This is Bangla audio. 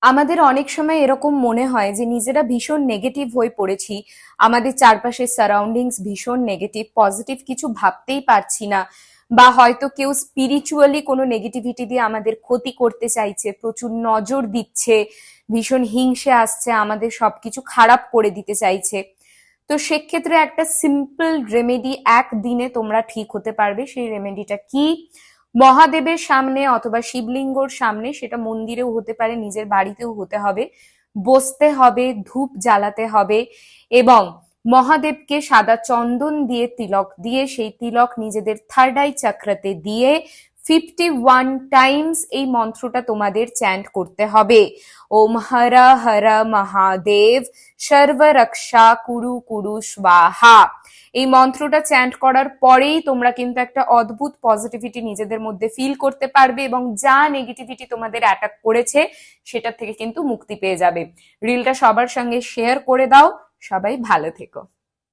আমাদের অনেক সময় এরকম মনে হয় যে নিজেরা ভীষণ নেগেটিভ হয়ে পড়েছি, আমাদের চারপাশের সারাউন্ডিংস ভীষণ নেগেটিভ, পজিটিভ কিছু ভাবতেই পারছি না, বা হয়তো কেউ স্পিরিচুয়ালি কোনো নেগেটিভিটি দিয়ে আমাদের ক্ষতি করতে চাইছে, প্রচুর নজর দিচ্ছে, ভীষণ হিংসে আসছে, আমাদের সবকিছু খারাপ করে দিতে চাইছে। তো সেক্ষেত্রে একটা সিম্পল রেমেডি একদিনে তোমরা ঠিক হতে পারবে। সেই রেমেডিটা কি? মহাদেবের সামনে অথবা শিবলিঙ্গর সামনে, সেটা মন্দিরেও হতে পারে, নিজের বাড়িতেও হতে হবে, বসতে হবে, ধূপ জ্বালাতে হবে এবং মহাদেবকে সাদা চন্দন দিয়ে তিলক দিয়ে সেই তিলক নিজেদের থার্ড আই চক্রাতে দিয়ে 51 টাইমস এই মন্ত্রটা তোমাদের চ্যান্ট করতে হবে। ওম হর হর মহাদেব সর্বরক্ষা কুরু কুরু স্বাহা। এই মন্ত্রটা চ্যান্ট করার পরেই তোমরা কিন্তু একটা অদ্ভুত পজিটিভিটি নিজেদের মধ্যে ফিল করতে পারবে এবং যা নেগেটিভিটি তোমাদের অ্যাটাক করেছে সেটার থেকে কিন্তু মুক্তি পেয়ে যাবে। রিলটা সবার সঙ্গে শেয়ার করে দাও। সবাই ভালো থেকো।